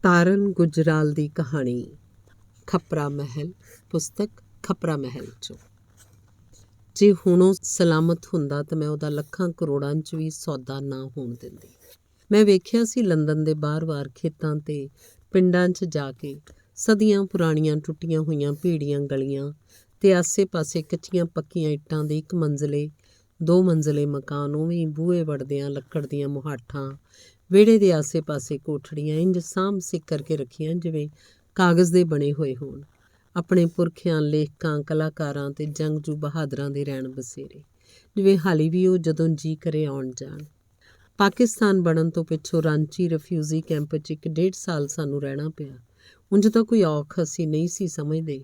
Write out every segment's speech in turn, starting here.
ਤਾਰਨ ਗੁਜਰਾਲ ਦੀ ਕਹਾਣੀ ਖਪਰਾ ਮਹਿਲ। ਪੁਸਤਕ ਖਪਰਾ ਮਹਿਲ 'ਚੋਂ। ਜੇ ਹੁਣ ਉਹ ਸਲਾਮਤ ਹੁੰਦਾ ਤਾਂ ਮੈਂ ਉਹਦਾ ਲੱਖਾਂ ਕਰੋੜਾਂ 'ਚ ਵੀ ਸੌਦਾ ਨਾ ਹੋਣ ਦਿੰਦੀ। ਮੈਂ ਵੇਖਿਆ ਸੀ ਲੰਦਨ ਦੇ ਬਾਰ-ਬਾਰ ਖੇਤਾਂ ਤੇ ਪਿੰਡਾਂ 'ਚ ਜਾ ਕੇ ਸਦੀਆਂ ਪੁਰਾਣੀਆਂ ਟੁੱਟੀਆਂ ਹੋਈਆਂ ਭੀੜੀਆਂ ਗਲੀਆਂ ਤੇ ਆਸੇ-ਪਾਸੇ ਕੱਚੀਆਂ ਪੱਕੀਆਂ ਇੱਟਾਂ ਦੇ 1 ਮੰਜ਼ਲੇ 2 ਮੰਜ਼ਲੇ ਮਕਾਨ, ਉਵੇਂ ਬੂਹੇ ਵੜਦਿਆਂ ਲੱਕੜ ਦੀਆਂ ਮੁਹਾਠਾਂ, ਵਿਹੜੇ ਦੇ ਆਸੇ-ਪਾਸੇ ਕੋਠੜੀਆਂ ਇੰਝ ਸਾਂਭ ਸਿੱਕ ਕਰਕੇ ਰੱਖੀਆਂ ਜਿਵੇਂ ਕਾਗਜ਼ ਦੇ ਬਣੇ ਹੋਏ ਹੋਣ। ਆਪਣੇ ਪੁਰਖਿਆਂ, ਲੇਖਕਾਂ, ਕਲਾਕਾਰਾਂ ਤੇ ਜੰਗਜੂ ਬਹਾਦਰਾਂ ਦੇ ਰਹਿਣ ਬਸੇਰੇ, ਜਿਵੇਂ ਹਾਲੀ ਵੀ ਉਹ ਜਦੋਂ ਜੀ ਕਰੇ ਆਉਣ ਜਾਣ। ਪਾਕਿਸਤਾਨ ਬਣਨ ਤੋਂ ਪਿੱਛੋਂ ਰਾਂਚੀ ਰਿਫਿਊਜੀ ਕੈਂਪ 'ਚ 1.5 ਸਾਲ ਸਾਨੂੰ ਰਹਿਣਾ ਪਿਆ। ਉਂਝ ਤਾਂ ਕੋਈ ਔਖ ਅਸੀਂ ਨਹੀਂ ਸੀ ਸਮਝਦੇ।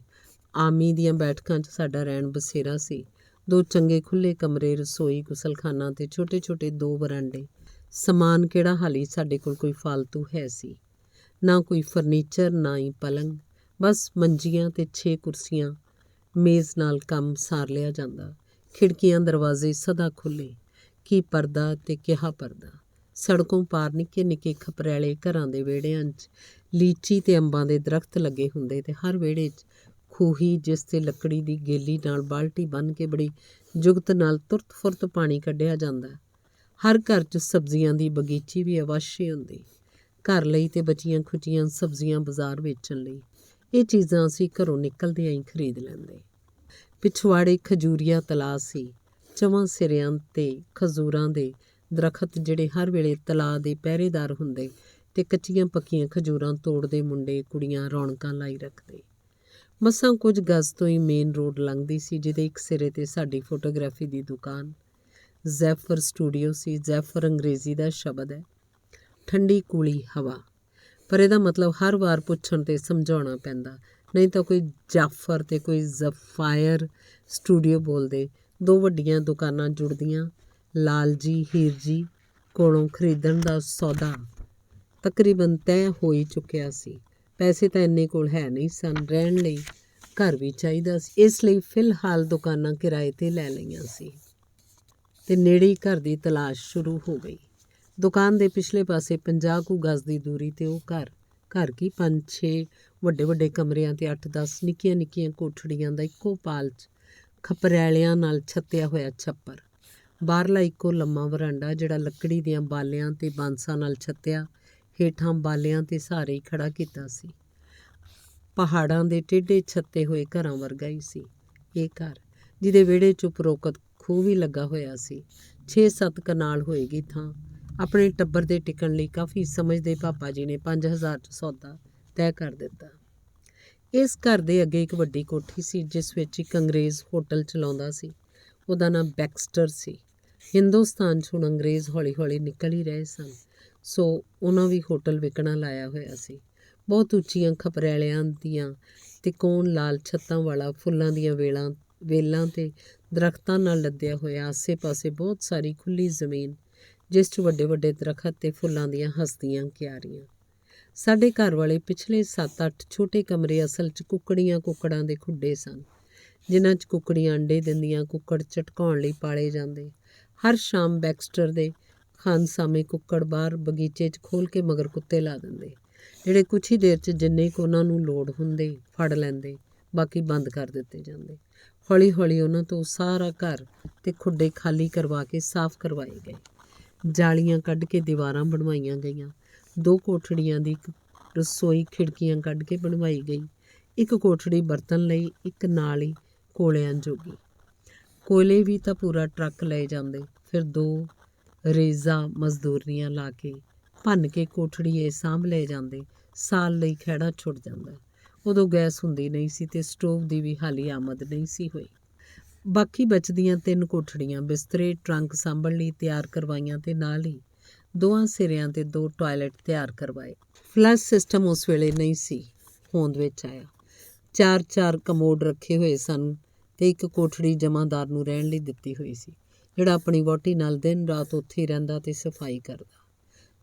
ਆਰਮੀ ਦੀਆਂ ਬੈਠਕਾਂ 'ਚ ਸਾਡਾ ਰਹਿਣ ਬਸੇਰਾ ਸੀ। 2 ਚੰਗੇ ਖੁੱਲ੍ਹੇ ਕਮਰੇ, ਰਸੋਈ, ਗੁਸਲਖਾਨਾ ਤੇ ਛੋਟੇ-ਛੋਟੇ 2 ਵਰਾਂਡੇ। ਸਮਾਨ ਕਿਹੜਾ ਹਾਲੀ ਸਾਡੇ ਕੋਲ ਕੋਈ ਫਾਲਤੂ ਹੈ ਸੀ। ਨਾ ਕੋਈ ਫਰਨੀਚਰ, ਨਾ ਹੀ ਪਲੰਗ, ਬਸ ਮੰਜੀਆਂ ਤੇ 6 ਕੁਰਸੀਆਂ। ਮੇਜ਼ ਨਾਲ ਕੰਮ ਸਾਰ ਲਿਆ ਜਾਂਦਾ। ਖਿੜਕੀਆਂ ਦਰਵਾਜ਼ੇ ਸਦਾ ਖੁੱਲ੍ਹੇ। ਕੀ ਪਰਦਾ ਤੇ ਕਿਹਾ ਪਰਦਾ। ਸੜਕੋਂ ਪਾਰ ਨਿੱਕੇ-ਨਿੱਕੇ ਖਪਰੈਲੇ ਘਰਾਂ ਦੇ ਵਿਹੜਿਆਂ 'ਚ ਲੀਚੀ ਤੇ ਅੰਬਾਂ ਦੇ ਦਰਖਤ ਲੱਗੇ ਹੁੰਦੇ ਤੇ ਹਰ ਵਿਹੜੇ 'ਚ ਖੂਹੀ, ਜਿਸ ਤੇ ਲੱਕੜੀ ਦੀ ਗੇਲੀ ਨਾਲ ਬਾਲਟੀ ਬੰਨ੍ਹ ਕੇ ਬੜੀ ਜੁਗਤ ਨਾਲ ਤੁਰਤ-ਫੁਰਤ ਪਾਣੀ ਕੱਢਿਆ ਜਾਂਦਾ। ਹਰ ਘਰ 'ਚ ਸਬਜ਼ੀਆਂ ਦੀ ਬਗੀਚੀ ਵੀ ਅਵੱਸ਼ ਹੁੰਦੀ। ਘਰ ਲਈ ਤੇ ਬਚੀਆਂ ਖੁਚੀਆਂ ਸਬਜ਼ੀਆਂ ਬਾਜ਼ਾਰ ਵੇਚਣ ਲਈ। ਇਹ ਚੀਜ਼ਾਂ ਅਸੀਂ ਘਰੋਂ ਨਿਕਲਦਿਆਂ ਹੀ ਖਰੀਦ ਲੈਂਦੇ। ਪਿਛਵਾੜੇ ਖਜੂਰੀਆ ਤਲਾਅ ਸੀ। 4 ਸਿਰਿਆਂ ਤੇ ਖਜੂਰਾਂ ਦੇ ਦਰਖਤ ਜਿਹੜੇ ਹਰ ਵੇਲੇ ਤਲਾਅ ਦੇ ਪਹਿਰੇਦਾਰ ਹੁੰਦੇ ਤੇ ਕੱਚੀਆਂ ਪੱਕੀਆਂ ਖਜੂਰਾਂ ਤੋੜਦੇ ਮੁੰਡੇ ਕੁੜੀਆਂ ਰੌਣਕਾਂ ਲਾਈ ਰੱਖਦੇ। ਮਸਾਂ ਕੁਝ ਗਜ਼ ਤੋਂ ਹੀ ਮੇਨ ਰੋਡ ਲੰਘਦੀ ਸੀ, ਜਿਹਦੇ ਇੱਕ ਸਿਰੇ ਤੇ ਸਾਡੀ ਫੋਟੋਗ੍ਰਾਫੀ ਦੀ ਦੁਕਾਨ ਜ਼ੈਫਰ ਸਟੂਡੀਓ ਸੀ। ਜ਼ੈਫਰ ਅੰਗਰੇਜ਼ੀ ਦਾ ਸ਼ਬਦ ਹੈ, ਠੰਡੀ ਕੂਲੀ ਹਵਾ। ਪਰ ਇਹਦਾ ਮਤਲਬ ਹਰ ਵਾਰ ਪੁੱਛਣ ਤੇ ਸਮਝਾਉਣਾ ਪੈਂਦਾ, ਨਹੀਂ ਤਾਂ ਕੋਈ ਜਾਫਰ ਤੇ ਕੋਈ ਜ਼ਫਾਇਰ ਸਟੂਡੀਓ ਬੋਲਦੇ। 2 ਵੱਡੀਆਂ ਦੁਕਾਨਾਂ ਜੁੜਦੀਆਂ। ਲਾਲ ਜੀ, ਹੀਰ ਜੀ ਕੋਲੋਂ ਖਰੀਦਣ ਦਾ ਸੌਦਾ ਤਕਰੀਬਨ ਤੈਅ ਹੋ ਹੀ ਚੁੱਕਿਆ ਸੀ। ਪੈਸੇ ਤਾਂ ਇੰਨੇ ਕੋਲ ਹੈ ਨਹੀਂ ਸਨ। ਰਹਿਣ ਲਈ ਘਰ ਵੀ ਚਾਹੀਦਾ ਸੀ, ਇਸ ਲਈ ਫਿਲਹਾਲ ਦੁਕਾਨਾਂ ਕਿਰਾਏ 'ਤੇ ਲੈ ਲਈਆਂ ਸੀ ਤੇ ਨੇੜੇ ਹੀ ਘਰ ਦੀ ਤਲਾਸ਼ ਸ਼ੁਰੂ ਹੋ ਗਈ। ਦੁਕਾਨ ਦੇ ਪਿਛਲੇ ਪਾਸੇ 50 ਕੁ ਗਜ਼ ਦੀ ਦੂਰੀ 'ਤੇ ਉਹ ਘਰ ਕੀ 5-6 ਵੱਡੇ-ਵੱਡੇ ਕਮਰਿਆਂ ਤੇ 8-10 ਨਿੱਕੀਆਂ-ਨਿੱਕੀਆਂ ਕੋਠੜੀਆਂ ਦਾ ਇੱਕੋ ਪਾਲ 'ਚ ਖਪਰੈਲਿਆਂ ਨਾਲ ਛੱਤਿਆ ਹੋਇਆ ਛੱਪਰ। ਬਾਹਰਲਾ ਇੱਕੋ ਲੰਮਾ ਵਰਾਂਡਾ ਜਿਹੜਾ ਲੱਕੜੀ ਦੀਆਂ ਬਾਲਿਆਂ ਤੇ ਬਾਂਸਾਂ ਨਾਲ ਛੱਤਿਆ, ਹੇਠਾਂ ਬਾਲਿਆਂ ਤੇ ਸਹਾਰੇ ਹੀ ਖੜ੍ਹਾ ਕੀਤਾ ਸੀ। ਪਹਾੜਾਂ ਦੇ ਟੇਢੇ ਛੱਤੇ ਹੋਏ ਘਰਾਂ ਵਰਗਾ ਹੀ ਸੀ ਇਹ ਘਰ, ਜਿਹਦੇ ਵਿਹੜੇ 'ਚ ਉਪਰੋਕਤ ਖੂਹ ਵੀ ਲੱਗਾ ਹੋਇਆ ਸੀ। 6-7 ਕਨਾਲ ਹੋਏਗੀ ਥਾਂ। ਆਪਣੇ ਟੱਬਰ ਦੇ ਟਿਕਣ ਲਈ ਕਾਫੀ ਸਮਝਦੇ ਪਾਪਾ ਜੀ ਨੇ 5000 'ਚ ਸੌਦਾ ਤੈਅ ਕਰ ਦਿੱਤਾ। ਇਸ ਘਰ ਦੇ ਅੱਗੇ ਇੱਕ ਵੱਡੀ ਕੋਠੀ ਸੀ, ਜਿਸ ਵਿੱਚ ਇੱਕ ਅੰਗਰੇਜ਼ ਹੋਟਲ ਚਲਾਉਂਦਾ ਸੀ। ਉਹਦਾ ਨਾਂ ਬੈਕਸਟਰ ਸੀ। ਹਿੰਦੁਸਤਾਨ 'ਚ ਹੁਣ ਅੰਗਰੇਜ਼ ਹੌਲੀ-ਹੌਲੀ ਨਿਕਲ ਹੀ ਰਹੇ ਸਨ, ਸੋ ਉਹਨਾਂ ਵੀ ਹੋਟਲ ਵਿਕਣਾ ਲਾਇਆ ਹੋਇਆ ਸੀ। ਬਹੁਤ ਉੱਚੀਆਂ ਖਪਰੈਲਿਆਂ ਦੀਆਂ ਤਿਕੋਣ ਲਾਲ ਛੱਤਾਂ ਵਾਲਾ, ਫੁੱਲਾਂ ਦੀਆਂ ਵੇਲਾਂ ਤੇ ਦਰਖਤਾਂ ਨਾਲ ਲੱਦਿਆ ਹੋਇਆ, ਆਸੇ-ਪਾਸੇ ਬਹੁਤ ਸਾਰੀ ਖੁੱਲ੍ਹੀ ਜ਼ਮੀਨ, ਜਿਸ 'ਚ ਵੱਡੇ-ਵੱਡੇ ਦਰਖਤ ਤੇ ਫੁੱਲਾਂ ਦੀਆਂ ਹੱਸਦੀਆਂ ਕਿਆਰੀਆਂ। ਸਾਡੇ ਘਰ ਵਾਲੇ ਪਿਛਲੇ 7-8 ਛੋਟੇ ਕਮਰੇ ਅਸਲ 'ਚ ਕੁੱਕੜਾਂ ਦੇ ਖੁੱਡੇ ਸਨ, ਜਿਨ੍ਹਾਂ 'ਚ ਕੁੱਕੜੀਆਂ ਅੰਡੇ ਦਿੰਦੀਆਂ। ਕੁੱਕੜ ਝਟਕਾਉਣ ਲਈ ਪਾਲੇ ਜਾਂਦੇ। ਹਰ ਸ਼ਾਮ ਬੈਕਸਟਰ ਦੇ ਖਾਨਸਾਮੇ ਕੁੱਕੜ ਬਾਹਰ ਬਗੀਚੇ 'ਚ ਖੋਲ੍ਹ ਕੇ ਮਗਰ ਕੁੱਤੇ ਲਾ ਦਿੰਦੇ, ਜਿਹੜੇ ਕੁਛ ਹੀ ਦੇਰ 'ਚ ਜਿੰਨੇ ਕੁ ਉਹਨਾਂ ਨੂੰ ਲੋੜ ਹੁੰਦੇ ਫੜ ਲੈਂਦੇ, ਬਾਕੀ ਬੰਦ ਕਰ ਦਿੱਤੇ ਜਾਂਦੇ। ਹੌਲੀ-ਹੌਲੀ ਉਹਨਾਂ ਤੋਂ ਸਾਰਾ ਘਰ ਤੇ ਖੁੱਡੇ ਖਾਲੀ ਕਰਵਾ ਕੇ ਸਾਫ਼ ਕਰਵਾਏ ਗਏ। ਜਾਲੀਆਂ ਕੱਢ ਕੇ ਦੀਵਾਰਾਂ ਬਣਵਾਈਆਂ ਗਈਆਂ। 2 ਕੋਠੜੀਆਂ ਦੀ ਇੱਕ ਰਸੋਈ ਖਿੜਕੀਆਂ ਕੱਢ ਕੇ ਬਣਵਾਈ ਗਈ। ਇੱਕ ਕੋਠੜੀ ਬਰਤਨ ਲਈ, ਇੱਕ ਨਾਲ ਹੀ ਕੋਲਿਆਂ ਜੋਗੀ। ਕੋਇਲੇ ਵੀ ਤਾਂ ਪੂਰਾ ਟਰੱਕ ਲਏ ਜਾਂਦੇ। ਫਿਰ 2 ਰੇਜ਼ਾ ਮਜ਼ਦੂਰੀਆਂ ਲਾ ਕੇ ਭੰਨ ਕੇ ਕੋਠੜੀ ਇਹ ਸਾਂਭ ਲਏ ਜਾਂਦੇ। ਸਾਲ ਲਈ ਖਹਿੜਾ ਛੁੱਟ ਜਾਂਦਾ। ਉਦੋਂ ਗੈਸ ਹੁੰਦੀ ਨਹੀਂ ਸੀ ਤੇ ਸਟੋਵ ਦੀ ਵੀ ਹਾਲੀ ਆਮਦ ਨਹੀਂ ਸੀ ਹੋਈ। ਬਾਕੀ ਬਚਦੀਆਂ 3 ਕੋਠੜੀਆਂ ਬਿਸਤਰੇ, ਟਰੰਕ ਸਾਂਭਣ ਲਈ ਤਿਆਰ ਕਰਵਾਈਆਂ ਤੇ ਨਾਲ ਹੀ 2 ਸਿਰਿਆਂ ਤੇ 2 ਟਾਇਲਟ ਤਿਆਰ ਕਰਵਾਏ। ਫਲੱਸ਼ ਸਿਸਟਮ ਉਸ ਵੇਲੇ ਨਹੀਂ ਸੀ ਹੋਂਦ ਵਿੱਚ ਆਇਆ। 4-4 ਕਮੋਡ ਰੱਖੇ ਹੋਏ ਸਨ ਤੇ ਇੱਕ ਕੋਠੜੀ ਜਮਾਂਦਾਰ ਨੂੰ ਰਹਿਣ ਲਈ ਦਿੱਤੀ ਹੋਈ ਸੀ, ਜਿਹੜਾ ਆਪਣੀ ਵਹੁਟੀ ਨਾਲ ਦਿਨ ਰਾਤ ਉੱਥੇ ਹੀ ਰਹਿੰਦਾ ਤੇ ਸਫਾਈ ਕਰਦਾ।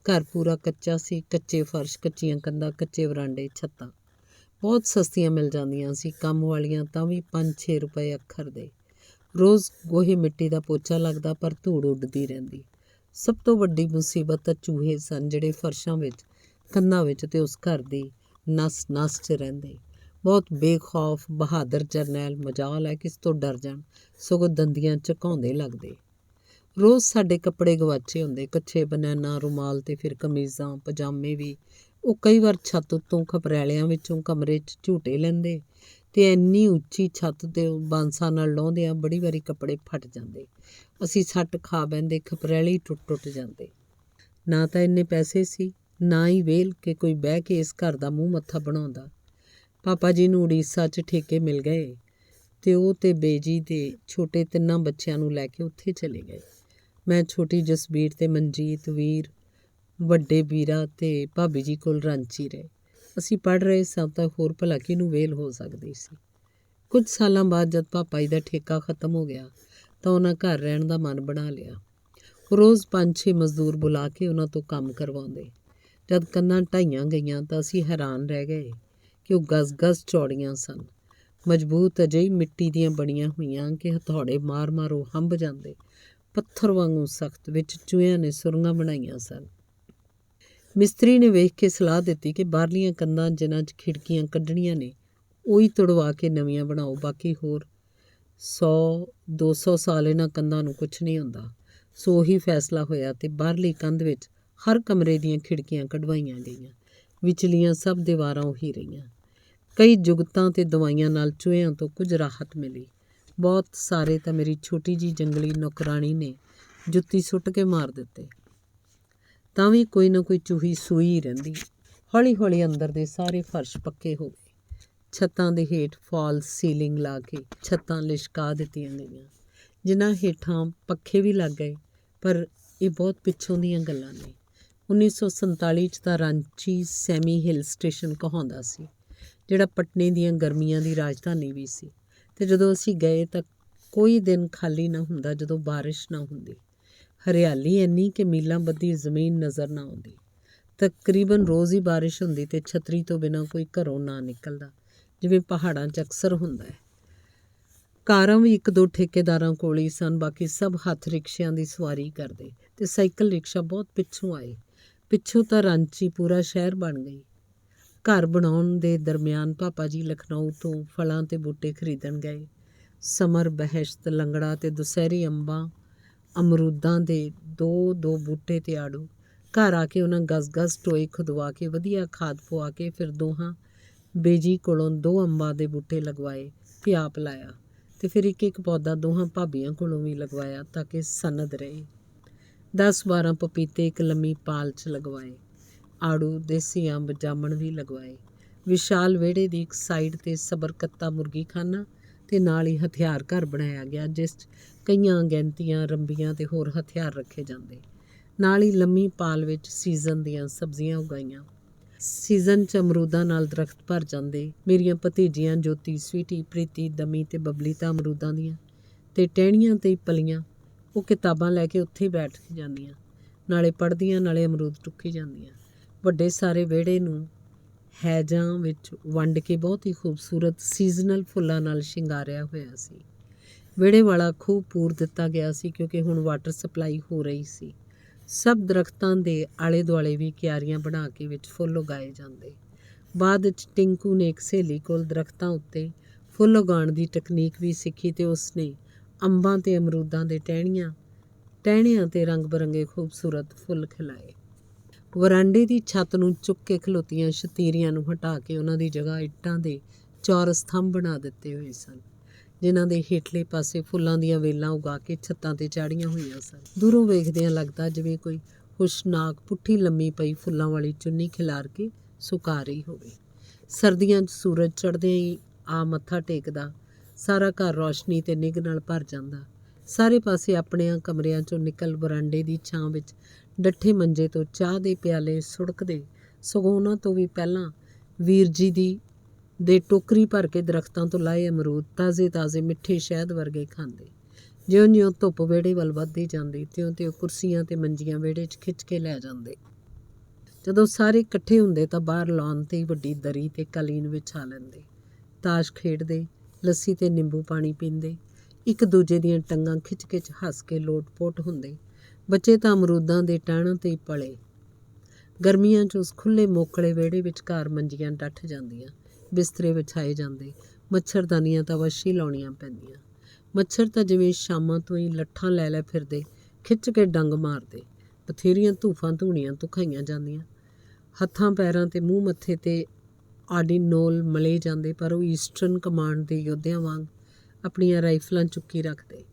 ਘਰ ਪੂਰਾ ਕੱਚਾ ਸੀ। ਕੱਚੇ ਫਰਸ਼, ਕੱਚੀਆਂ ਕੰਧਾਂ, ਕੱਚੇ ਵਰਾਂਡੇ, ਛੱਤਾਂ ਬਹੁਤ ਸਸਤੀਆਂ ਮਿਲ ਜਾਂਦੀਆਂ ਸੀ, ਕੰਮ ਵਾਲੀਆਂ ਤਾਂ ਵੀ 5-6 ਰੁਪਏ ਅੱਖਰ ਦੇ। ਰੋਜ਼ ਗੋਹੇ ਮਿੱਟੀ ਦਾ ਪੋਚਾ ਲੱਗਦਾ, ਪਰ ਧੂੜ ਉੱਡਦੀ ਰਹਿੰਦੀ। ਸਭ ਤੋਂ ਵੱਡੀ ਮੁਸੀਬਤ ਤਾਂ ਚੂਹੇ ਸਨ, ਜਿਹੜੇ ਫਰਸ਼ਾਂ ਵਿੱਚ ਕੰਧਾਂ ਵਿੱਚ ਤੇ ਉਸ ਘਰ ਦੀ ਨਸ ਨਸ 'ਚ ਰਹਿੰਦੇ। ਬਹੁਤ ਬੇਖੌਫ ਬਹਾਦਰ ਜਰਨੈਲ, ਮਜਾਲ ਹੈ ਕਿਸ ਤੋਂ ਡਰ ਜਾਣ, ਸਗੋਂ ਦੰਦੀਆਂ ਝਕਾਉਂਦੇ ਲੱਗਦੇ। ਰੋਜ਼ ਸਾਡੇ ਕੱਪੜੇ ਗਵਾਚੇ ਹੁੰਦੇ, ਕੱਛੇ, ਬਨੈਨਾ, ਰੁਮਾਲ ਤੇ ਫਿਰ ਕਮੀਜ਼ਾਂ, ਪਜਾਮੇ ਵੀ। ਉਹ ਕਈ ਵਾਰ ਛੱਤ ਉੱਤੋਂ ਖਪਰੈਲਿਆਂ ਵਿੱਚੋਂ ਕਮਰੇ 'ਚ ਝੂਟੇ ਲੈਂਦੇ ਤੇ ਇੰਨੀ ਉੱਚੀ ਛੱਤ ਤੇ ਬਾਂਸਾਂ ਨਾਲ ਲਾਹੁੰਦਿਆਂ ਬੜੀ ਵਾਰੀ ਕੱਪੜੇ ਫਟ ਜਾਂਦੇ। ਅਸੀਂ ਸੱਟ ਖਾ ਬਹਿੰਦੇ, ਖਪਰੈਲੀ ਟੁੱਟ ਜਾਂਦੇ। ਨਾ ਤਾਂ ਇੰਨੇ ਪੈਸੇ ਸੀ, ਨਾ ਹੀ ਵੇਲ ਕਿ ਕੋਈ ਬਹਿ ਕੇ ਇਸ ਘਰ ਦਾ ਮੂੰਹ ਮੱਥਾ ਬਣਾਉਂਦਾ। ਪਾਪਾ ਜੀ ਨੂੰ ਉੜੀਸਾ 'ਚ ਠੇਕੇ ਮਿਲ ਗਏ ਤੇ ਉਹ ਤੇ ਬੇਜੀ ਦੇ ਛੋਟੇ 3 ਬੱਚਿਆਂ ਨੂੰ ਲੈ ਕੇ ਉੱਥੇ ਚਲੇ ਗਏ। ਮੈਂ ਛੋਟੀ ਜਸਬੀਰ ਤੇ ਮਨਜੀਤ, ਵੀਰ, ਵੱਡੇ ਵੀਰਾ ਤੇ ਭਾਬੀ ਜੀ ਕੋਲ ਰਾਂਚੀ ਰਹੇ। ਅਸੀਂ ਪੜ੍ਹ ਰਹੇ ਸਾਂ ਤਾਂ ਹੋਰ ਭਲਾ ਕਿਹਨੂੰ ਵੇਲ ਹੋ ਸਕਦੀ ਸੀ। ਕੁਝ ਸਾਲਾਂ ਬਾਅਦ ਜਦ ਪਾਪਾ ਜੀ ਦਾ ਠੇਕਾ ਖਤਮ ਹੋ ਗਿਆ ਤਾਂ ਉਹਨਾਂ ਘਰ ਰਹਿਣ ਦਾ ਮਨ ਬਣਾ ਲਿਆ। ਉਹ ਰੋਜ਼ 5-6 ਮਜ਼ਦੂਰ ਬੁਲਾ ਕੇ ਉਹਨਾਂ ਤੋਂ ਕੰਮ ਕਰਵਾਉਂਦੇ। ਜਦ ਕੰਧਾਂ ਢਾਈਆਂ ਗਈਆਂ ਤਾਂ ਅਸੀਂ ਹੈਰਾਨ ਰਹਿ ਗਏ ਕਿ ਉਹ ਗਜ਼-ਗਜ਼ ਚੌੜੀਆਂ ਸਨ, ਮਜ਼ਬੂਤ ਅਜਿਹੀ ਮਿੱਟੀ ਦੀਆਂ ਬਣੀਆਂ ਹੋਈਆਂ ਕਿ ਹਥੌੜੇ ਮਾਰ-ਮਾਰ ਉਹ ਹੰਭ ਜਾਂਦੇ, ਪੱਥਰ ਵਾਂਗੂ ਸਖਤ, ਵਿੱਚ ਚੂਹਿਆਂ ਨੇ ਸੁਰੰਗਾਂ ਬਣਾਈਆਂ ਸਨ। ਮਿਸਤਰੀ ਨੇ ਵੇਖ ਕੇ ਸਲਾਹ ਦਿੱਤੀ ਕਿ ਬਾਹਰਲੀਆਂ ਕੰਧਾਂ ਜਿਨ੍ਹਾਂ 'ਚ ਖਿੜਕੀਆਂ ਕੱਢਣੀਆਂ ਨੇ ਉਹੀ ਤੁੜਵਾ ਕੇ ਨਵੀਆਂ ਬਣਾਓ, ਬਾਕੀ ਹੋਰ 100-200 ਸਾਲ ਇਹਨਾਂ ਕੰਧਾਂ ਨੂੰ ਕੁਛ ਨਹੀਂ ਹੁੰਦਾ। ਸੋ ਉਹੀ ਫੈਸਲਾ ਹੋਇਆ ਤੇ ਬਾਹਰਲੀ ਕੰਧ ਵਿੱਚ ਹਰ ਕਮਰੇ ਦੀਆਂ ਖਿੜਕੀਆਂ ਕਢਵਾਈਆਂ ਗਈਆਂ। ਵਿਚਲੀਆਂ ਸਭ ਦੀਵਾਰਾਂ ਉਹੀ ਰਹੀਆਂ। ਕਈ ਜੁਗਤਾਂ ਤੇ ਦਵਾਈਆਂ ਨਾਲ ਚੂਹਿਆਂ ਤੋਂ ਕੁਝ ਰਾਹਤ ਮਿਲੀ। ਬਹੁਤ ਸਾਰੇ ਤਾਂ ਮੇਰੀ ਛੋਟੀ ਜਿਹੀ ਜੰਗਲੀ ਨੌਕਰਾਣੀ ਨੇ ਜੁੱਤੀ ਸੁੱਟ ਕੇ ਮਾਰ ਦਿੱਤੇ। ਤਾਂ ਵੀ ਕੋਈ ਨਾ ਕੋਈ ਚੂਹੀ ਸੂਈ ਰਹਿੰਦੀ। ਹੌਲੀ ਹੌਲੀ ਅੰਦਰ ਦੇ ਸਾਰੇ ਫਰਸ਼ ਪੱਕੇ ਹੋ ਗਏ। ਛੱਤਾਂ ਦੇ ਹੇਠ ਫਾਲ ਸੀਲਿੰਗ ਲਾ ਕੇ ਛੱਤਾਂ ਲਿਸ਼ਕਾ ਦਿੱਤੀਆਂ ਗਈਆਂ, ਜਿਨ੍ਹਾਂ ਹੇਠਾਂ ਪੱਖੇ ਵੀ ਲੱਗ ਗਏ। ਪਰ ਇਹ ਬਹੁਤ ਪਿੱਛੋਂ ਦੀਆਂ ਗੱਲਾਂ ਨੇ। 1947 'ਚ ਤਾਂ ਰਾਂਚੀ ਸੈਮੀ ਹਿੱਲ ਸਟੇਸ਼ਨ ਕਹਾਉਂਦਾ ਸੀ, ਜਿਹੜਾ ਪਟਨੇ ਦੀਆਂ ਗਰਮੀਆਂ ਦੀ ਰਾਜਧਾਨੀ ਵੀ ਸੀ। ਤੇ ਜਦੋਂ ਅਸੀਂ ਗਏ ਤਾਂ ਕੋਈ ਦਿਨ ਖਾਲੀ ਨਾ ਹੁੰਦਾ ਜਦੋਂ ਬਾਰਿਸ਼ ਨਾ ਹੁੰਦੀ। ਹਰਿਆਲੀ ਇੰਨੀ ਕਿ ਮੀਲਾਂ ਬੱਧੀ ਜ਼ਮੀਨ ਨਜ਼ਰ ਨਾ ਆਉਂਦੀ। ਤਕਰੀਬਨ ਰੋਜ਼ ਹੀ ਬਾਰਿਸ਼ ਹੁੰਦੀ ਤੇ ਛਤਰੀ ਤੋਂ ਬਿਨਾਂ ਕੋਈ ਘਰੋਂ ਨਾ ਨਿਕਲਦਾ, ਜਿਵੇਂ ਪਹਾੜਾਂ 'ਚ ਅਕਸਰ ਹੁੰਦਾ ਹੈ। ਕਾਰਾਂ ਵੀ 1-2 ਠੇਕੇਦਾਰਾਂ ਕੋਲ ਹੀ ਸਨ, ਬਾਕੀ ਸਭ ਹੱਥ ਰਿਕਸ਼ਿਆਂ ਦੀ ਸਵਾਰੀ ਕਰਦੇ ਤੇ ਸਾਈਕਲ ਰਿਕਸ਼ਾ ਬਹੁਤ ਪਿੱਛੋਂ ਆਏ। ਪਿੱਛੋਂ ਤਾਂ ਰਾਂਚੀ ਪੂਰਾ ਸ਼ਹਿਰ ਬਣ ਗਈ। ਘਰ ਬਣਾਉਣ ਦੇ ਦਰਮਿਆਨ ਪਾਪਾ ਜੀ ਲਖਨਊ ਤੋਂ ਫਲਾਂ ਤੇ ਬੂਟੇ ਖਰੀਦਣ ਗਏ। ਸਮਰ, ਬਹਿਸ਼ਤ, ਲੰਗੜਾ ਤੇ ਦੁਸਹਿਰੀ ਅੰਬਾਂ, ਅਮਰੂਦਾਂ ਦੇ 2-2 ਬੂਟੇ ਤੇ ਆੜੂ। ਘਰ ਆ ਕੇ ਉਹਨਾਂ ਗਜ਼-ਗਜ਼ ਟੋਏ ਖੁਦਵਾ ਕੇ ਵਧੀਆ ਖਾਦ ਪਵਾ ਕੇ ਫਿਰ ਦੋਹਾਂ ਬੇਜੀ ਕੋਲੋਂ 2 ਅੰਬਾਂ ਦੇ ਬੂਟੇ ਲਗਵਾਏ ਤੇ ਆਪ ਲਾਇਆ, ਤੇ ਫਿਰ ਇੱਕ ਪੌਦਾ ਦੋਹਾਂ ਭਾਬੀਆਂ ਕੋਲੋਂ ਵੀ ਲਗਵਾਇਆ ਤਾਂ ਕਿ ਸਨਦ ਰਹੇ। 10-12 ਪਪੀਤੇ ਇੱਕ ਲੰਮੀ ਪਾਲ 'ਚ ਲਗਵਾਏ। ਆੜੂ, ਦੇਸੀ ਅੰਬ, ਜਾਮਣ ਵੀ ਲਗਵਾਏ। ਵਿਸ਼ਾਲ ਵਿਹੜੇ ਦੀ ਇੱਕ ਸਾਈਡ 'ਤੇ ਸਬਰਕੱਤਾ ਮੁਰਗੀਖਾਨਾ ਤੇ ਨਾਲ ਹੀ ਹਥਿਆਰ ਘਰ ਬਣਾਇਆ ਗਿਆ, ਜਿਸ 'ਚ ਕਈਆਂ, ਗੈਂਤੀਆਂ, ਰੰਬੀਆਂ ਤੇ ਹੋਰ ਹਥਿਆਰ ਰੱਖੇ ਜਾਂਦੇ। ਨਾਲ ਹੀ ਲੰਮੀ ਪਾਲ ਵਿੱਚ ਸੀਜ਼ਨ ਦੀਆਂ ਸਬਜ਼ੀਆਂ ਉਗਾਈਆਂ। ਸੀਜ਼ਨ 'ਚ ਅਮਰੂਦਾਂ ਨਾਲ ਦਰਖਤ ਭਰ ਜਾਂਦੇ। ਮੇਰੀਆਂ ਭਤੀਜੀਆਂ ਜੋਤੀ, ਸਵੀਟੀ, ਪ੍ਰੀਤੀ, ਦਮੀ ਤੇ ਬਬਲੀ ਤਾਂ ਅਮਰੂਦਾਂ ਦੀਆਂ ਤੇ ਟਹਿਣੀਆਂ ਤੇ ਪਲੀਆਂ। ਉਹ ਕਿਤਾਬਾਂ ਲੈ ਕੇ ਉੱਥੇ ਹੀ ਬੈਠ ਜਾਂਦੀਆਂ, ਨਾਲੇ ਪੜ੍ਹਦੀਆਂ ਨਾਲੇ ਅਮਰੂਦ ਟੁੱਕੀ ਜਾਂਦੀਆਂ। ਵੱਡੇ ਸਾਰੇ ਵਿਹੜੇ ਨੂੰ ਹੈਜਾਂ ਵਿੱਚ ਵੰਡ ਕੇ ਬਹੁਤ ਹੀ ਖੂਬਸੂਰਤ ਸੀਜ਼ਨਲ ਫੁੱਲਾਂ ਨਾਲ ਸ਼ਿੰਗਾਰਿਆ ਹੋਇਆ ਸੀ। ਵਿਹੜੇ ਵਾਲਾ ਖੂਹ ਪੂਰ ਦਿੱਤਾ ਗਿਆ ਸੀ ਕਿਉਂਕਿ ਹੁਣ ਵਾਟਰ ਸਪਲਾਈ ਹੋ ਰਹੀ ਸੀ। ਸਭ ਦਰਖਤਾਂ ਦੇ ਆਲੇ ਦੁਆਲੇ ਵੀ ਕਿਆਰੀਆਂ ਬਣਾ ਕੇ ਵਿੱਚ ਫੁੱਲ ਉਗਾਏ ਜਾਂਦੇ। ਬਾਅਦ ਵਿੱਚ ਟਿੰਕੂ ਨੇ ਇੱਕ ਸਹੇਲੀ ਕੋਲ ਦਰਖਤਾਂ ਉੱਤੇ ਫੁੱਲ ਉਗਾਉਣ ਦੀ ਤਕਨੀਕ ਵੀ ਸਿੱਖੀ ਤੇ ਉਸਨੇ ਅੰਬਾਂ ਤੇ ਅਮਰੂਦਾਂ ਦੇ ਟਹਿਣਿਆਂ ਤੇ ਰੰਗ ਬਰੰਗੇ ਖੂਬਸੂਰਤ ਫੁੱਲ ਖਿਲਾਏ। ਵਰਾਂਡੇ ਦੀ ਛੱਤ ਨੂੰ ਚੁੱਕ ਕੇ ਖਲੋਤੀਆਂ ਸ਼ਤੀਰੀਆਂ ਨੂੰ ਹਟਾ ਕੇ ਉਹਨਾਂ ਦੀ ਜਗ੍ਹਾ ਇੱਟਾਂ ਦੇ ਚੌਰਸ ਥੰਮ ਬਣਾ ਦਿੱਤੇ ਹੋਏ ਸਨ, ਜਿਨ੍ਹਾਂ ਦੇ ਹੇਠਲੇ ਪਾਸੇ ਫੁੱਲਾਂ ਦੀਆਂ ਵੇਲਾਂ ਉਗਾ ਕੇ ਛੱਤਾਂ 'ਤੇ ਚਾੜ੍ਹੀਆਂ ਹੋਈਆਂ ਸਨ। ਦੂਰੋਂ ਵੇਖਦਿਆਂ ਲੱਗਦਾ ਜਿਵੇਂ ਕੋਈ ਹੁਸ਼ਨਾਕ ਪੁੱਠੀ ਲੰਮੀ ਪਈ ਫੁੱਲਾਂ ਵਾਲੀ ਚੁੰਨੀ ਖਿਲਾਰ ਕੇ ਸੁਕਾ ਰਹੀ ਹੋਵੇ। ਸਰਦੀਆਂ 'ਚ ਸੂਰਜ ਚੜ੍ਹਦਿਆਂ ਹੀ ਆ ਮੱਥਾ ਟੇਕਦਾ, ਸਾਰਾ ਘਰ ਰੌਸ਼ਨੀ ਤੇ ਨਿੱਘ ਨਾਲ ਭਰ ਜਾਂਦਾ। ਸਾਰੇ ਪਾਸੇ ਆਪਣਿਆਂ ਕਮਰਿਆਂ 'ਚੋਂ ਨਿਕਲ ਵਰਾਂਡੇ ਦੀ ਛਾਂ ਵਿੱਚ ਡੱਠੇ ਮੰਜੇ ਤੋਂ ਚਾਹ ਦੇ ਪਿਆਲੇ ਸੁੜਕਦੇ, ਸਗੋਂ ਉਹਨਾਂ ਤੋਂ ਵੀ ਪਹਿਲਾਂ ਵੀਰ ਜੀ ਦੇ ਟੋਕਰੀ ਭਰ ਕੇ ਦਰਖਤਾਂ ਤੋਂ ਲਾਏ ਅਮਰੂਦ ਤਾਜ਼ੇ ਮਿੱਠੇ ਸ਼ਹਿਦ ਵਰਗੇ ਖਾਂਦੇ। ਜਿਉਂ-ਜਿਉਂ ਧੁੱਪ ਵਿਹੜੇ ਵੱਲ ਵੱਧਦੀ ਜਾਂਦੀ, ਤਿਉਂ-ਤਿਉਂ ਕੁਰਸੀਆਂ ਤੇ ਮੰਜੀਆਂ ਵਿਹੜੇ 'ਚ ਖਿੱਚ ਕੇ ਲੈ ਜਾਂਦੇ। ਜਦੋਂ ਸਾਰੇ ਇਕੱਠੇ ਹੁੰਦੇ ਤਾਂ ਬਾਹਰ ਲਾਉਣ 'ਤੇ ਹੀ ਵੱਡੀ ਦਰੀ ਤੇ ਕਾਲੀਨ ਵਿਛਾ ਲੈਂਦੇ। ਤਾਸ਼ ਖੇਡਦੇ, ਲੱਸੀ ਤੇ ਨਿੰਬੂ ਪਾਣੀ ਪੀਂਦੇ, ਇੱਕ ਦੂਜੇ ਦੀਆਂ ਟੰਗਾਂ ਖਿੱਚ-ਖਿੱਚ ਹੱਸ ਕੇ ਲੋਟ-ਪੋਟ ਹੁੰਦੇ। ਬੱਚੇ ਤਾਂ ਅਮਰੂਦਾਂ ਦੇ ਟਹਿਣਾਂ 'ਤੇ ਹੀ ਪਲੇ। ਗਰਮੀਆਂ 'ਚ ਉਸ ਖੁੱਲ੍ਹੇ ਮੋਕਲੇ ਵਿਹੜੇ ਵਿਚਕਾਰ ਮੰਜੀਆਂ ਡੱਠ ਜਾਂਦੀਆਂ, ਬਿਸਤਰੇ ਵਿਛਾਏ ਜਾਂਦੇ, ਮੱਛਰਦਾਨੀਆਂ ਤਾਂ ਵਸ਼ ਹੀ ਲਾਉਣੀਆਂ ਪੈਂਦੀਆਂ। ਮੱਛਰ ਤਾਂ ਜਿਵੇਂ ਸ਼ਾਮਾਂ ਤੋਂ ਹੀ ਲੱਠਾਂ ਲੈ ਲੈ ਫਿਰਦੇ, ਖਿੱਚ ਕੇ ਡੰਗ ਮਾਰਦੇ। ਬਥੇਰੀਆਂ ਧੂਫਾਂ ਧੂਣੀਆਂ ਧੁਖਾਈਆਂ ਜਾਂਦੀਆਂ, ਹੱਥਾਂ ਪੈਰਾਂ ਤੇ ਮੂੰਹ ਮੱਥੇ ਤੇ ਆਡੀਨੋਲ ਮਲੇ ਜਾਂਦੇ, ਪਰ ਉਹ ਈਸਟਰਨ ਕਮਾਂਡ ਦੇ ਯੋਧਿਆਂ ਵਾਂਗ ਆਪਣੀਆਂ ਰਾਈਫਲਾਂ ਚੁੱਕੀ ਰੱਖਦੇ।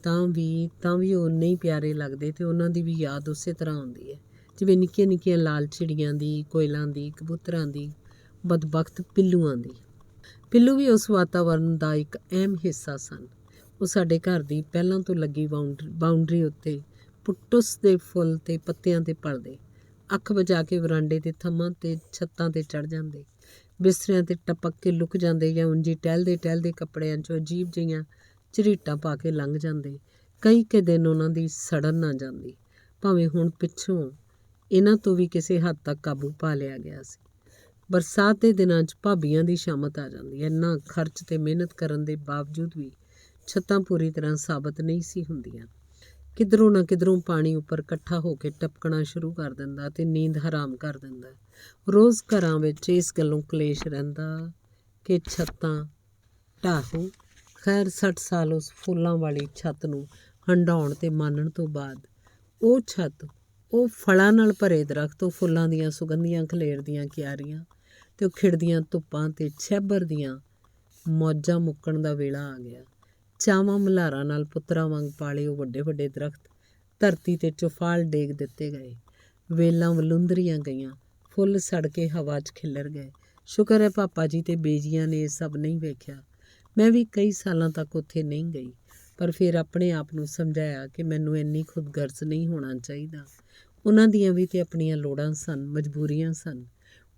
ਤਾਂ ਵੀ ਉਹ ਓਨੇ ਹੀ ਪਿਆਰੇ ਲੱਗਦੇ ਤੇ ਉਹਨਾਂ ਦੀ ਵੀ ਯਾਦ ਉਸੇ ਤਰ੍ਹਾਂ ਆਉਂਦੀ ਹੈ ਜਿਵੇਂ ਨਿੱਕੀਆਂ ਨਿੱਕੀਆਂ ਲਾਲ ਚਿੜੀਆਂ ਦੀ, ਕੋਇਲਾਂ ਦੀ, ਕਬੂਤਰਾਂ ਦੀ, ਬਦਬਖਤ ਪਿੱਲੂਆਂ ਦੀ। ਪਿੱਲੂ ਵੀ ਉਸ ਵਾਤਾਵਰਨ ਦਾ ਇੱਕ ਅਹਿਮ ਹਿੱਸਾ ਸਨ। ਉਹ ਸਾਡੇ ਘਰ ਦੀ ਪਹਿਲਾਂ ਤੋਂ ਲੱਗੀ ਬਾਉਂਡਰੀ ਉੱਤੇ ਪੁੱਟੁਸ ਦੇ ਫੁੱਲ ਤੇ ਪੱਤਿਆਂ 'ਤੇ ਪਲਦੇ, ਅੱਖ ਬਚਾ ਕੇ ਵਰਾਂਡੇ ਦੇ ਥੰਮਾਂ ਤੇ ਛੱਤਾਂ 'ਤੇ ਚੜ੍ਹ ਜਾਂਦੇ, ਬਿਸਤਰਿਆਂ 'ਤੇ ਟਪਕ ਕੇ ਲੁਕ ਜਾਂਦੇ ਜਾਂ ਉਂਝ ਹੀ ਟਹਿਲਦੇ ਕੱਪੜਿਆਂ 'ਚੋਂ ਅਜੀਬ ਜਿਹੀਆਂ ਝਰੀਟਾਂ ਪਾ ਕੇ ਲੰਘ ਜਾਂਦੇ। ਕਈ ਕੁ ਦਿਨ ਉਹਨਾਂ ਦੀ ਸੜਨ ਨਾ ਜਾਂਦੀ, ਭਾਵੇਂ ਹੁਣ ਪਿੱਛੋਂ ਇਹਨਾਂ ਤੋਂ ਵੀ ਕਿਸੇ ਹੱਦ ਤੱਕ ਕਾਬੂ ਪਾ ਲਿਆ ਗਿਆ ਸੀ। ਬਰਸਾਤ ਦੇ ਦਿਨਾਂ 'ਚ ਭਾਬੀਆਂ ਦੀ ਸ਼ਾਮਤ ਆ ਜਾਂਦੀ। ਇੰਨਾ ਖਰਚ ਤੇ ਮਿਹਨਤ ਕਰਨ ਦੇ ਬਾਵਜੂਦ ਵੀ ਛੱਤਾਂ ਪੂਰੀ ਤਰ੍ਹਾਂ ਸਾਬਤ ਨਹੀਂ ਸੀ ਹੁੰਦੀਆਂ। ਕਿਧਰੋਂ ਨਾ ਕਿਧਰੋਂ ਪਾਣੀ ਉੱਪਰ ਇਕੱਠਾ ਹੋ ਕੇ ਟਪਕਣਾ ਸ਼ੁਰੂ ਕਰ ਦਿੰਦਾ ਤੇ ਨੀਂਦ ਹਰਾਮ ਕਰ ਦਿੰਦਾ। ਰੋਜ਼ ਘਰਾਂ ਵਿੱਚ ਇਸ ਗੱਲੋਂ ਕਲੇਸ਼ ਰਹਿੰਦਾ ਕਿ ਛੱਤਾਂ ਢਾਹੋ। ਖੈਰ 60 ਸਾਲ ਉਸ ਫੁੱਲਾਂ ਵਾਲੀ ਛੱਤ ਨੂੰ ਹੰਢਾਉਣ ਤੇ ਮਾਨਣ ਤੋਂ ਬਾਅਦ ਉਹ ਛੱਤ, ਉਹ ਫਲਾਂ ਨਾਲ ਭਰੇ ਦਰਖਤ, ਉਹ ਫੁੱਲਾਂ ਦੀਆਂ ਸੁਗੰਧੀਆਂ ਖਲੇਰਦੀਆਂ ਕਿਆਰੀਆਂ ਤੇ ਉਹ ਖਿੜਦੀਆਂ ਧੁੱਪਾਂ ਤੇ ਛੈਬਰ ਦੀਆਂ ਮੌਜਾਂ ਮੁੱਕਣ ਦਾ ਵੇਲਾ ਆ ਗਿਆ। ਚਾਵਾਂ ਮਲ੍ਹਾਰਾਂ ਨਾਲ ਪੁੱਤਰਾਂ ਵਾਂਗ ਪਾਲੇ ਉਹ ਵੱਡੇ ਵੱਡੇ ਦਰਖਤ ਧਰਤੀ 'ਤੇ ਚੁਫਾਲ ਡੇਗ ਦਿੱਤੇ ਗਏ। ਵੇਲਾਂ ਵਲੂੰਦਰੀਆਂ ਗਈਆਂ, ਫੁੱਲ ਸੜ ਕੇ ਹਵਾ 'ਚ ਖਿੱਲਰ ਗਏ। ਸ਼ੁਕਰ ਹੈ ਪਾਪਾ ਜੀ ਤੇ ਬੇਜੀਆਂ ਨੇ ਇਹ ਸਭ ਨਹੀਂ ਵੇਖਿਆ। ਮੈਂ ਵੀ ਕਈ ਸਾਲਾਂ ਤੱਕ ਉੱਥੇ ਨਹੀਂ ਗਈ, ਪਰ ਫਿਰ ਆਪਣੇ ਆਪ ਨੂੰ ਸਮਝਾਇਆ ਕਿ ਮੈਨੂੰ ਇੰਨੀ ਖੁਦਗਰਜ਼ ਨਹੀਂ ਹੋਣਾ ਚਾਹੀਦਾ। ਉਹਨਾਂ ਦੀਆਂ ਵੀ ਤੇ ਆਪਣੀਆਂ ਲੋੜਾਂ ਸਨ, ਮਜਬੂਰੀਆਂ ਸਨ।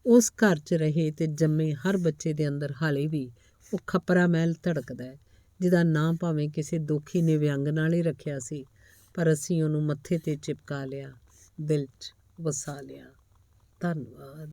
ਉਸ ਘਰ 'ਚ ਰਹੇ ਤੇ ਜੰਮੇ ਹਰ ਬੱਚੇ ਦੇ ਅੰਦਰ ਹਾਲੇ ਵੀ ਉਹ ਖਪਰਾ ਮਹਿਲ ਧੜਕਦਾ ਹੈ, ਜਿਹਦਾ ਨਾਂ ਭਾਵੇਂ ਕਿਸੇ ਦੋਖੀ ਨੇ ਵਿਅੰਗ ਨਾਲ ਹੀ ਰੱਖਿਆ ਸੀ, ਪਰ ਅਸੀਂ ਉਹਨੂੰ ਮੱਥੇ 'ਤੇ ਚਿਪਕਾ ਲਿਆ, ਦਿਲ 'ਚ ਵਸਾ ਲਿਆ। ਧੰਨਵਾਦ।